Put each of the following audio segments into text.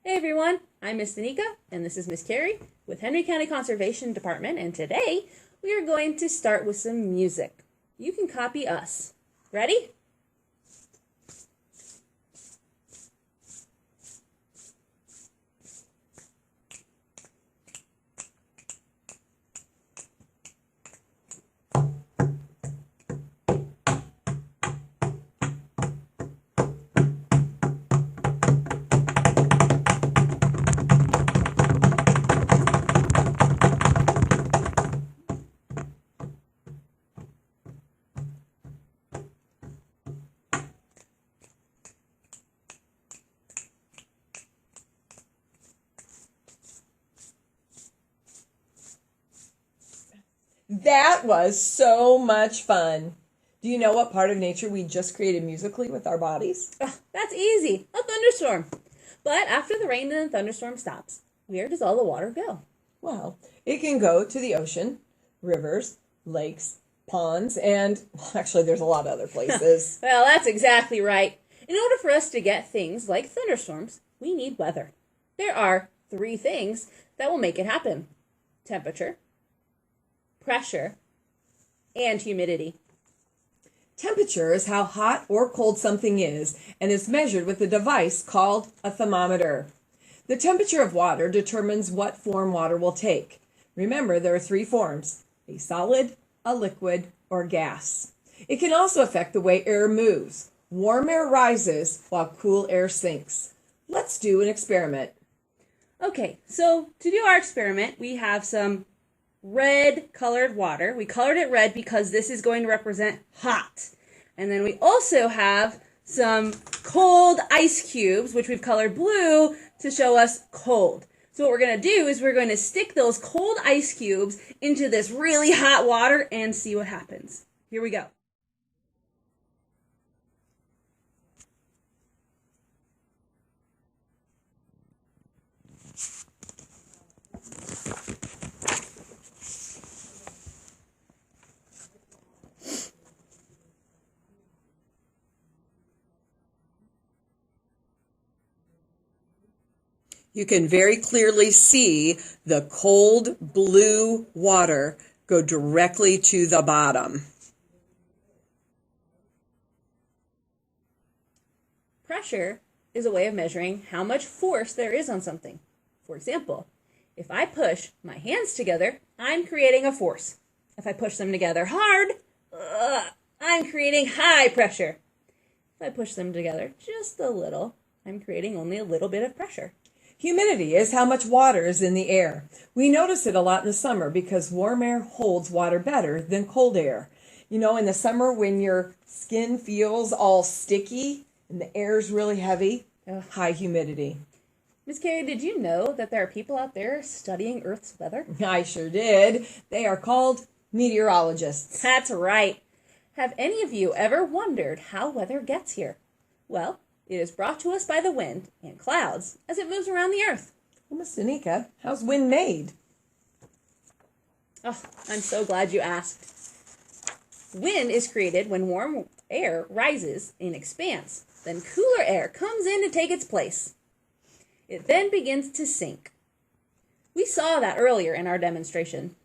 Hey everyone, I'm Miss Danica, and this is Miss Carrie with Henry County Conservation Department, and today we are going to start with some music. You can copy us. Ready? That was so much fun. Do you know what part of nature we just created musically with our bodies? That's easy. A thunderstorm. But after the rain and the thunderstorm stops, where does all the water go? Well, it can go to the ocean, rivers, lakes, ponds, and actually there's a lot of other places. Well, that's exactly right. In order for us to get things like thunderstorms, we need weather. There are 3 things that will make it happen: temperature, pressure, and humidity. Temperature is how hot or cold something is and is measured with a device called a thermometer. The temperature of water determines what form water will take. Remember, there are 3 forms: a solid, a liquid, or gas. It can also affect the way air moves. Warm air rises while cool air sinks. Let's do an experiment. Okay, so to do our experiment, we have some red colored water. We colored it red because this is going to represent hot. And then we also have some cold ice cubes, which we've colored blue to show us cold. So what we're going to do is we're going to stick those cold ice cubes into this really hot water and see what happens. Here we go. You can very clearly see the cold blue water go directly to the bottom. Pressure is a way of measuring how much force there is on something. For example, if I push my hands together, I'm creating a force. If I push them together hard, I'm creating high pressure. If I push them together just a little, I'm creating only a little bit of pressure. Humidity is how much water is in the air. We notice it a lot in the summer because warm air holds water better than cold air. You know, in the summer when your skin feels all sticky and the air is really heavy, high humidity. Miss Carrie, did you know that there are people out there studying Earth's weather? I sure did. They are called meteorologists. That's right. Have any of you ever wondered how weather gets here? Well, it is brought to us by the wind and clouds as it moves around the earth. Well, Miss Danica, how's wind made? Oh, I'm so glad you asked. Wind is created when warm air rises and expands. Then cooler air comes in to take its place. It then begins to sink. We saw that earlier in our demonstration.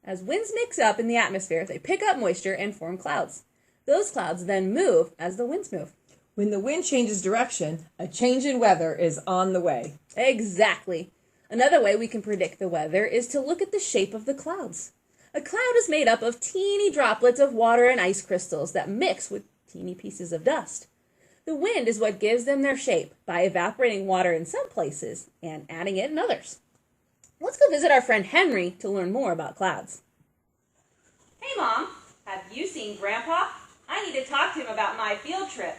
As winds mix up in the atmosphere, they pick up moisture and form clouds. Those clouds then move as the winds move. When the wind changes direction, a change in weather is on the way. Exactly. Another way we can predict the weather is to look at the shape of the clouds. A cloud is made up of teeny droplets of water and ice crystals that mix with teeny pieces of dust. The wind is what gives them their shape by evaporating water in some places and adding it in others. Let's go visit our friend Henry to learn more about clouds. Hey, Mom. Have you seen Grandpa? I need to talk to him about my field trip.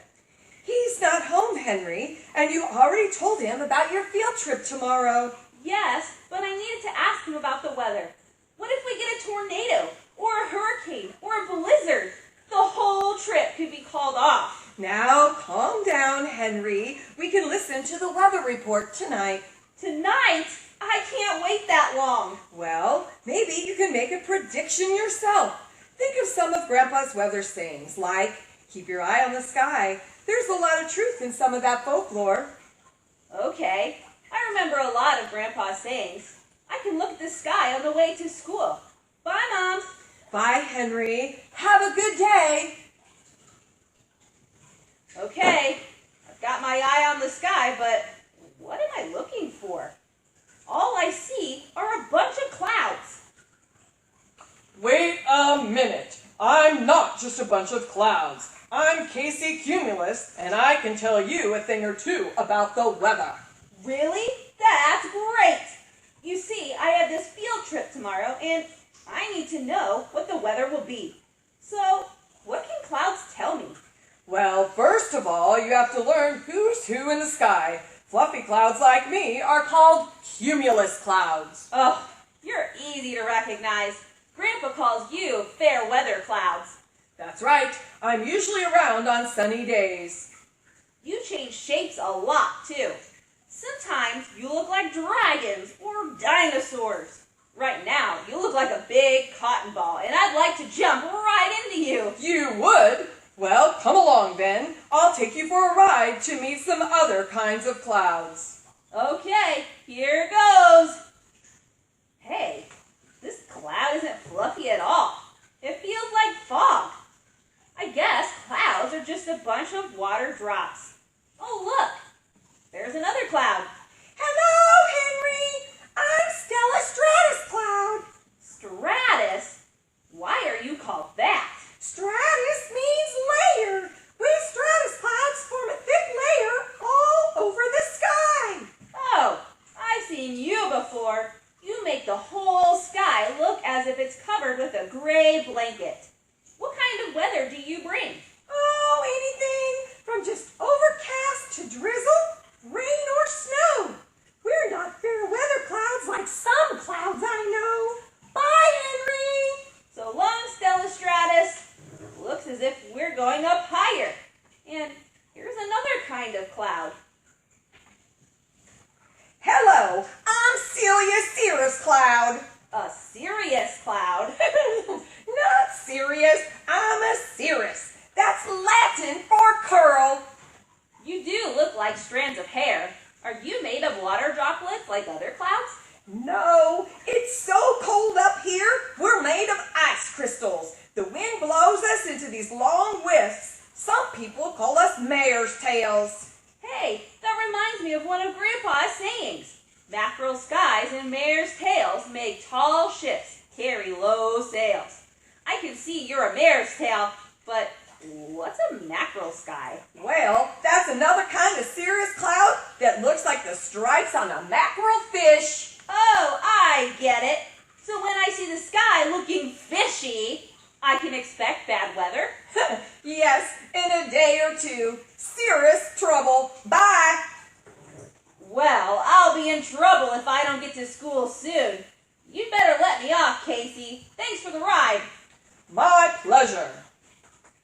He's not home, Henry, and you already told him about your field trip tomorrow. Yes, but I needed to ask him about the weather. What if we get a tornado, or a hurricane, or a blizzard? The whole trip could be called off. Now, calm down, Henry. We can listen to the weather report tonight. Tonight? I can't wait that long. Well, maybe you can make a prediction yourself. Think of some of Grandpa's weather sayings, like, keep your eye on the sky. there's a lot of truth in some of that folklore. Okay, I remember a lot of Grandpa's sayings. I can look at the sky on the way to school. Bye, Mom. Bye, Henry. Have a good day. Okay, I've got my eye on the sky, but what am I looking for? All I see are a bunch of clouds. Wait a minute. I'm not just a bunch of clouds. I'm Casey Cumulus, and I can tell you a thing or two about the weather. Really? That's great! You see, I have this field trip tomorrow, and I need to know what the weather will be. So, what can clouds tell me? Well, first of all, you have to learn who's who in the sky. Fluffy clouds like me are called cumulus clouds. Oh, you're easy to recognize. Grandpa calls you fair weather clouds. That's right. I'm usually around on sunny days. You change shapes a lot, too. Sometimes you look like dragons or dinosaurs. Right now, you look like a big cotton ball, and I'd like to jump right into you. You would? Well, come along then. I'll take you for a ride to meet some other kinds of clouds. Okay, here goes. Hey, this cloud isn't fluffy at all. It feels like fog. I guess clouds are just a bunch of water drops. Oh, look. There's another cloud. Hello, Henry. I'm Stella Stratus Cloud. Stratus? Why are you called that? Stratus means layer. We stratus clouds form a thick layer all over the sky. Oh, I've seen you before. You make the whole sky look as if it's covered with a gray blanket. What kind of weather do you bring? Oh, anything from just overcast to drizzle, rain or snow. We're not fair weather clouds like some clouds I know. Bye, Henry. So long, Stella Stratus. Looks as if we're going up higher. And here's another kind of cloud. Hello, I'm Celia Cirrus Cloud. A serious cloud. Not serious, I'm a cirrus. That's Latin for curl. You do look like strands of hair. Are you made of water droplets like other clouds? No, it's so cold up here, we're made of ice crystals. The wind blows us into these long wisps. Some people call us mare's tails. Hey, that reminds me of one of Grandpa's sayings. Mackerel skies and mare's tails make tall ships carry low sails. I can see you're a mare's tail, but what's a mackerel sky? Well, that's another kind of cirrus cloud that looks like the stripes on a mackerel fish. Oh, I get it. So when I see the sky looking fishy, I can expect bad weather? Yes, in a day or two. Cirrus trouble. Bye. Well, I'll be in trouble if I don't get to school soon. You'd better let me off, Casey. Thanks for the ride. My pleasure.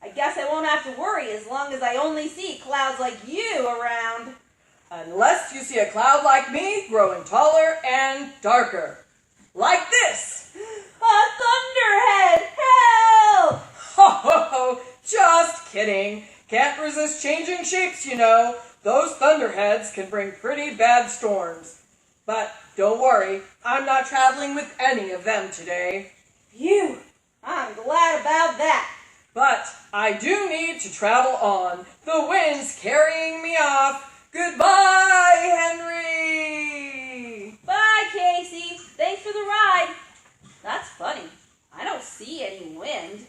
I guess I won't have to worry as long as I only see clouds like you around. Unless you see a cloud like me growing taller and darker. Like this. A thunderhead! Help! Ho ho ho! Just kidding. Can't resist changing shapes, you know. Those thunderheads can bring pretty bad storms. But don't worry, I'm not traveling with any of them today. Phew! I'm glad about that. But I do need to travel on. The wind's carrying me off. Goodbye, Henry! Bye, Casey. Thanks for the ride. That's funny. I don't see any wind.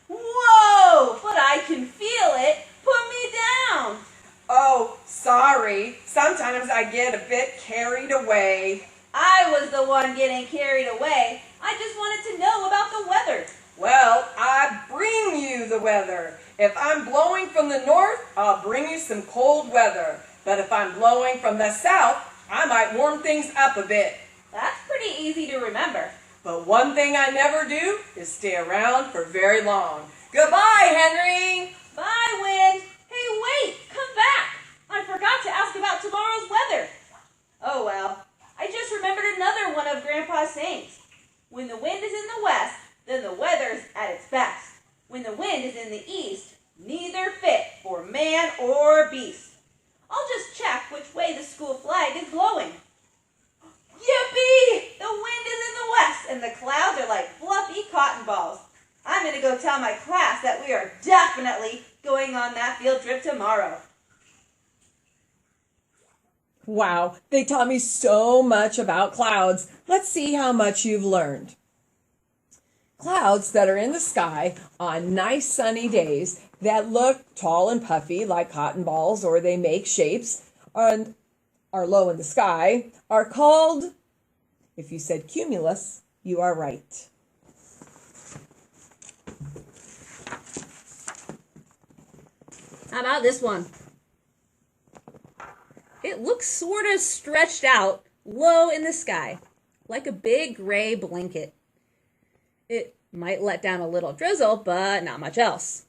Whoa! But I can feel it. Put me down. Oh, sorry. Sometimes I get a bit carried away. I was the one getting carried away. I just wanted to know about the weather. Well, I bring you the weather. If I'm blowing from the north, I'll bring you some cold weather. But if I'm blowing from the south, I might warm things up a bit. That's pretty easy to remember. But one thing I never do is stay around for very long. Goodbye, Henry! Bye, wind. Hey, wait, come back. I forgot to ask about tomorrow's weather. Oh, well, I just remembered another one of Grandpa's sayings. When the wind is in the west, then the weather's at its best. When the wind is in the east, neither fit for man or beast. I'll just check which way the school flag is blowing. Yippee! The wind is in the west and the clouds are like fluffy cotton balls. I'm going to go tell my class that we are definitely going on that field trip tomorrow. Wow, they taught me so much about clouds. Let's see how much you've learned. Clouds that are in the sky on nice sunny days that look tall and puffy like cotton balls, or they make shapes and are low in the sky, are called, if you said cumulus, you are right. How about this one? It looks sort of stretched out, low in the sky, like a big gray blanket. It might let down a little drizzle, but not much else.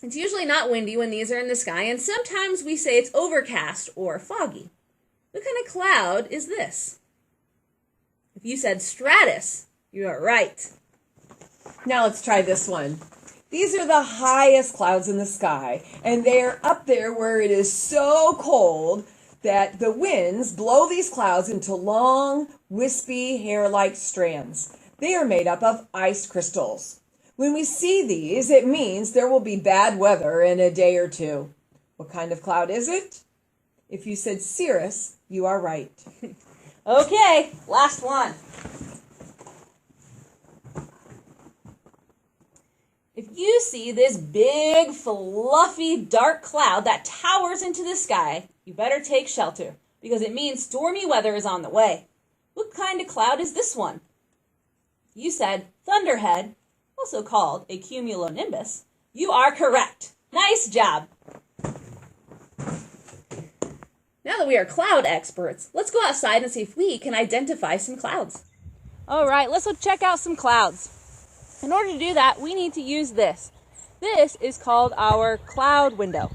It's usually not windy when these are in the sky, and sometimes we say it's overcast or foggy. What kind of cloud is this? If you said stratus, you are right. Now let's try this one. These are the highest clouds in the sky, and they're up there where it is so cold that the winds blow these clouds into long, wispy, hair-like strands. They are made up of ice crystals. When we see these, it means there will be bad weather in a day or two. What kind of cloud is it? If you said cirrus, you are right. Okay, last one. If you see this big, fluffy, dark cloud that towers into the sky, you better take shelter, because it means stormy weather is on the way. What kind of cloud is this one? You said thunderhead, also called a cumulonimbus. You are correct. Nice job. Now that we are cloud experts, let's go outside and see if we can identify some clouds. All right, let's go check out some clouds. In order to do that, we need to use this. This is called our cloud window.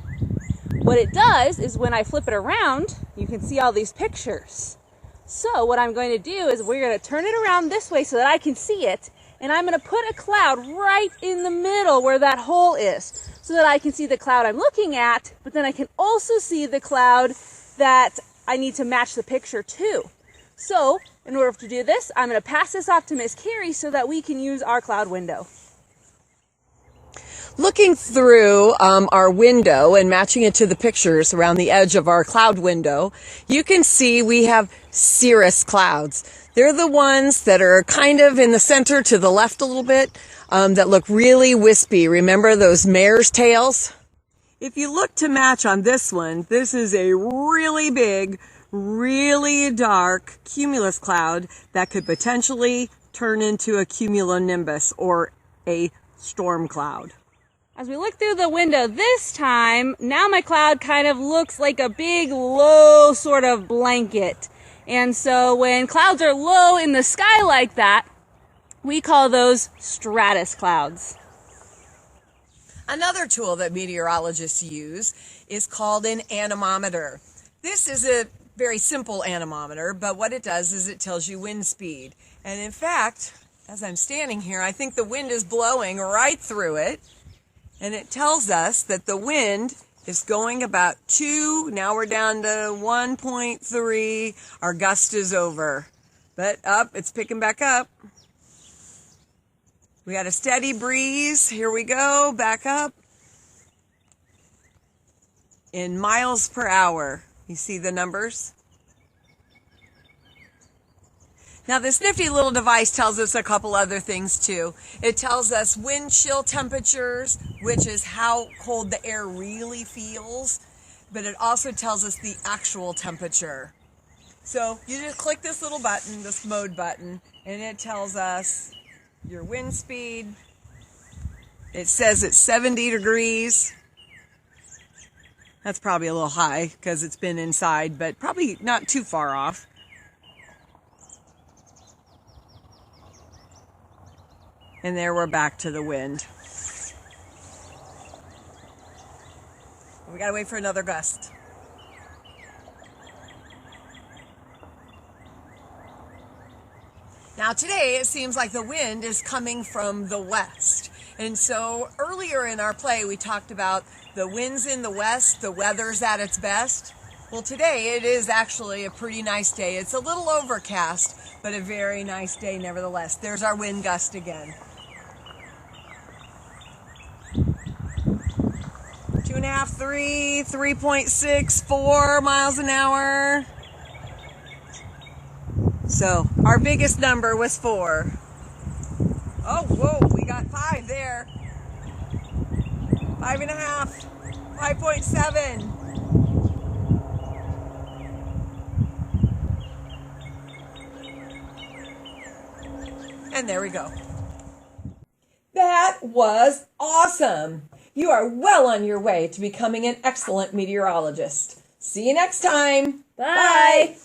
What it does is when I flip it around, you can see all these pictures. So what I'm going to do is we're going to turn it around this way so that I can see it, and I'm going to put a cloud right in the middle where that hole is so that I can see the cloud I'm looking at, but then I can also see the cloud that I need to match the picture to. So in order to do this, I'm going to pass this off to Miss Carrie so that we can use our cloud window. Looking through our window and matching it to the pictures around the edge of our cloud window, you can see we have cirrus clouds. They're the ones that are kind of in the center to the left a little bit, that look really wispy. Remember those mare's tails? If you look to match on this one, this is a really big, really dark cumulus cloud that could potentially turn into a cumulonimbus or a storm cloud. As we look through the window this time, now my cloud kind of looks like a big, low sort of blanket. And so when clouds are low in the sky like that, we call those stratus clouds. Another tool that meteorologists use is called an anemometer. This is a very simple anemometer, but what it does is it tells you wind speed. And in fact, as I'm standing here, I think the wind is blowing right through it. And it tells us that the wind is going about 2. Now we're down to 1.3. Our gust is over. But up, it's picking back up. We got a steady breeze. Here we go, back up. In miles per hour. You see the numbers? Now this nifty little device tells us a couple other things too. It tells us wind chill temperatures, which is how cold the air really feels, but it also tells us the actual temperature. So you just click this little button, this mode button, and it tells us your wind speed. It says it's 70 degrees. That's probably a little high because it's been inside, but probably not too far off. And there we're back to the wind. We gotta wait for another gust. Now today it seems like the wind is coming from the west. And so earlier in our play, we talked about the winds in the west, the weather's at its best. Well, today it is actually a pretty nice day. It's a little overcast, but a very nice day nevertheless. There's our wind gust again. 2.5, 3, 3.6, 4 miles an hour. So our biggest number was 4. Oh, whoa, we got 5 there. 5.5, 5.7. And there we go. That was awesome. You are well on your way to becoming an excellent meteorologist. See you next time. Bye.